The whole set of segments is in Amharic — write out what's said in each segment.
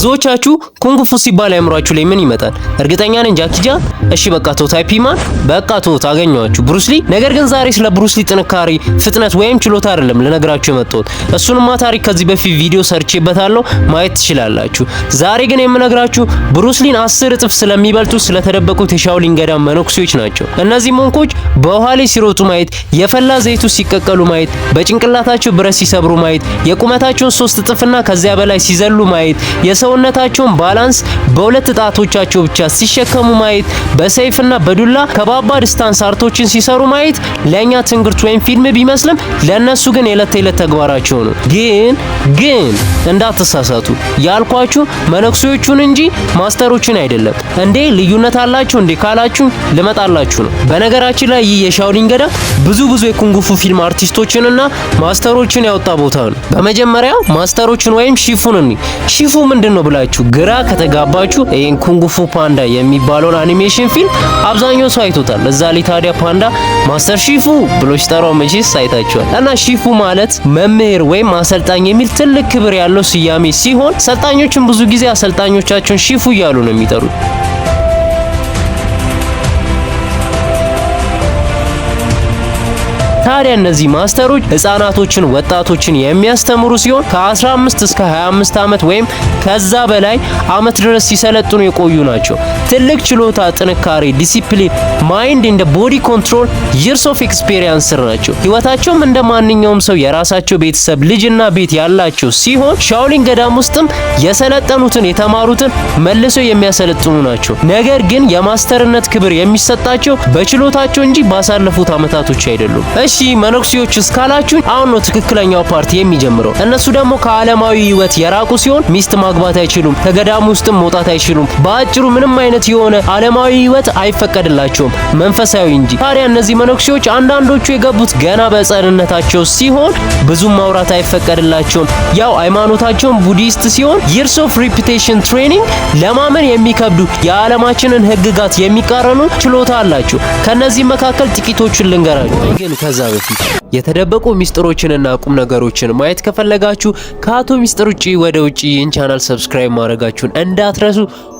ብዙዎቻችሁ ኩንግፉ ሲባል አይምሯችሁ ላይ ምን ይመጣል? እርግጠኛ ነኝ ጃኪ ቻን፣ እሺ በቃ ቶ ታይፒማን፣ በቃ ቶ ታገኘዋችሁ ብሩስ ሊ። ነገር ግን ዛሬ ስለ ብሩስ ሊ ጥንካሬ፣ ፍጥነት ወይም ችሎታ አይደለም ልነግራችሁ የመጣሁት። እሱንማ ታሪክ ከዚህ በፊት ቪዲዮ ሰርቼበታለሁ ማየት ትችላላችሁ። ዛሬ ግን የምነግራችሁ ብሩስ ሊን 10 እጥፍ ስለሚበልጡ ስለተደበቁት የሻኦሊን ገዳም መነኩሴዎች ናቸው። እነዚህ ሞንኮች በውሃ ላይ ሲሮጡ ማየት፣ የፈላ ዘይቱ ሲቀቀሉ ማየት፣ በጭንቅላታቸው ብረት ሲሰብሩ ማየት፣ የቁመታቸውን 3 እጥፍና ከዚያ በላይ ሲዘሉ ማየት፣ የሰውነታቸውን ባላንስ በሁለት ጣቶቻቸው ብቻ ሲሸከሙ ማየት፣ በሰይፍና በዱላ ከባባድ ስታንስ አርቶችን ሲሰሩ ማየት ለኛ ትንግርት ወይም ፊልም ቢመስልም ለነሱ ግን የዕለት ተዕለት ተግባራቸው ነው። ግን እንዳትሳሳቱ ያልኳችሁ መነኩሴዎቹን እንጂ ማስተሮችን አይደለም። እንዴ ልዩነት አላችሁ እንዴ ካላችሁ ልመጣላችሁ ነው። በነገራችን ላይ ይህ የሻኦሊን ገዳም ብዙ የኩንግፉ ፊልም አርቲስቶችንና ማስተሮችን ያወጣ ቦታ ነው። በመጀመሪያ ማስተሮችን ወይም ሺፉን ሺፉ ምንድነው ብላችሁ ግራ ከተጋባችሁ ይሄን ኩንግፉ ፓንዳ የሚባለውን አኒሜሽን ፊልም አብዛኛው ሰው አይቶታል። እዛ ላይ ታዲያ ፓንዳ ማስተር ሺፉ ብሎ ሲጠራው መቼስ አይታችኋል። እና ሺፉ ማለት መምህር ወይም አሰልጣኝ የሚል ትልቅ ክብር ያለው ስያሜ ሲሆን ሰልጣኞችን ብዙ ጊዜ አሰልጣኞቻቸውን ሺፉ እያሉ ነው የሚጠሩት። ታዲያ እነዚህ ማስተሮች ህፃናቶችን፣ ወጣቶችን የሚያስተምሩ ሲሆን ከ15 እስከ 25 ዓመት ወይም ከዛ በላይ ዓመት ድረስ ሲሰለጥኑ የቆዩ ናቸው። ትልቅ ችሎታ፣ ጥንካሬ፣ ዲሲፕሊን፣ ማይንድ እንደ ቦዲ ኮንትሮል፣ ይርስ ኦፍ ኤክስፒሪየንስ ናቸው። ህይወታቸውም እንደ ማንኛውም ሰው የራሳቸው ቤተሰብ፣ ልጅና ቤት ያላቸው ሲሆን ሻኦሊን ገዳም ውስጥም የሰለጠኑትን የተማሩትን መልሰው የሚያሰለጥኑ ናቸው። ነገር ግን የማስተርነት ክብር የሚሰጣቸው በችሎታቸው እንጂ ባሳለፉት ዓመታቶች አይደሉም። እሺ መነኩሴዎች እስካላችሁ አሁን ነው ትክክለኛው ፓርቲ የሚጀምረው። እነሱ ደግሞ ከዓለማዊ ህይወት የራቁ ሲሆን ሚስት ማግባት አይችሉም፣ ከገዳሙ ውስጥም መውጣት አይችሉም። በአጭሩ ምንም አይነት የሆነ ዓለማዊ ህይወት አይፈቀድላቸውም፣ መንፈሳዊ እንጂ። ታዲያ እነዚህ መነኩሴዎች አንዳንዶቹ የገቡት ገና በሕፃንነታቸው ሲሆን ብዙም ማውራት አይፈቀድላቸውም። ያው ሃይማኖታቸውን ቡዲስት ሲሆን ይርስ ኦፍ ሪፒቴሽን ትሬኒንግ ለማመን የሚከብዱ የዓለማችንን ህግጋት የሚቃረኑ ችሎታ አላቸው። ከነዚህ መካከል ጥቂቶቹን ልንገራችሁ። ግን ከዛ በፊት የተደበቁ ሚስጥሮችንና ቁም ነገሮችን ማየት ከፈለጋችሁ ከአቶ ሚስጥር ውጪ ወደ ውጪ ይህን ቻናል ሰብስክራይብ ማድረጋችሁን እንዳትረሱ።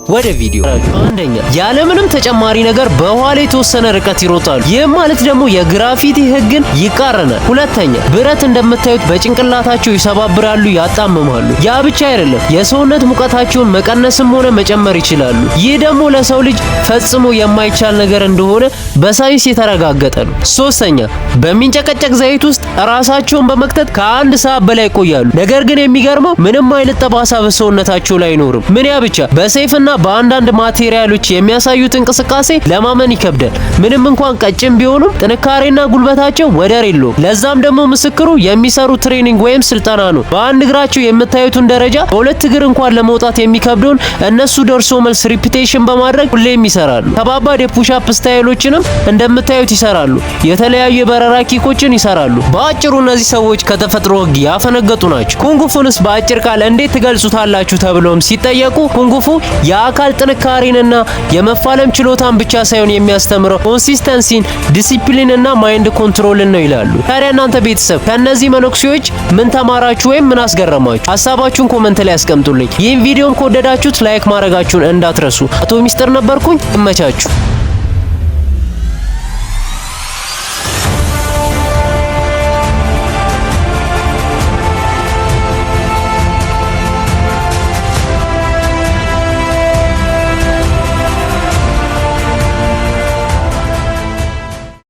ወደ ቪዲዮ። አንደኛ ያለምንም ተጨማሪ ነገር በውሃ ላይ የተወሰነ ርቀት ይሮጣሉ። ይህ ማለት ደግሞ የግራፊቲ ህግን ይቃረናል። ሁለተኛ ብረት እንደምታዩት በጭንቅላታቸው ይሰባብራሉ፣ ያጣምማሉ። ያ ብቻ አይደለም፣ የሰውነት ሙቀታቸውን መቀነስም ሆነ መጨመር ይችላሉ። ይህ ደግሞ ለሰው ልጅ ፈጽሞ የማይቻል ነገር እንደሆነ በሳይንስ የተረጋገጠ ነው። ሶስተኛ በሚንጨቀጨቅ ዘይት ውስጥ ራሳቸውን በመክተት ከ1 ሰዓት በላይ ይቆያሉ። ነገር ግን የሚገርመው ምንም አይነት ጠባሳ በሰውነታቸው ላይ አይኖርም። ምን ያ ብቻ በሰይፍና በአንዳንድ ማቴሪያሎች የሚያሳዩት እንቅስቃሴ ለማመን ይከብዳል። ምንም እንኳን ቀጭን ቢሆኑም ጥንካሬና ጉልበታቸው ወደር የለውም። ለዛም ደግሞ ምስክሩ የሚሰሩ ትሬኒንግ ወይም ስልጠና ነው። በአንድ እግራቸው የምታዩትን ደረጃ በሁለት እግር እንኳን ለመውጣት የሚከብደውን እነሱ ደርሶ መልስ ሪፒቴሽን በማድረግ ሁሌም ይሰራሉ። ከባባድ የፑሽአፕ ስታይሎችንም እንደምታዩት ይሰራሉ። የተለያዩ የበረራ ኪኮችን ይሰራሉ። በአጭሩ እነዚህ ሰዎች ከተፈጥሮ ህግ ያፈነገጡ ናቸው። ኩንግፉንስ በአጭር ቃል እንዴት ትገልጹታላችሁ ተብሎም ሲጠየቁ ኩንግፉ የአካል ጥንካሬንና የመፋለም ችሎታን ብቻ ሳይሆን የሚያስተምረው ኮንሲስተንሲን፣ ዲሲፕሊንና ማይንድ ኮንትሮልን ነው ይላሉ። ታዲያ እናንተ ቤተሰብ ከነዚህ መነኩሴዎች ምን ተማራችሁ ወይም ምን አስገረማችሁ? ሐሳባችሁን ኮሜንት ላይ አስቀምጡልኝ። ይህን ቪዲዮም ከወደዳችሁት ላይክ ማድረጋችሁን እንዳትረሱ። አቶ ሚስጥር ነበርኩኝ። ይመቻችሁ።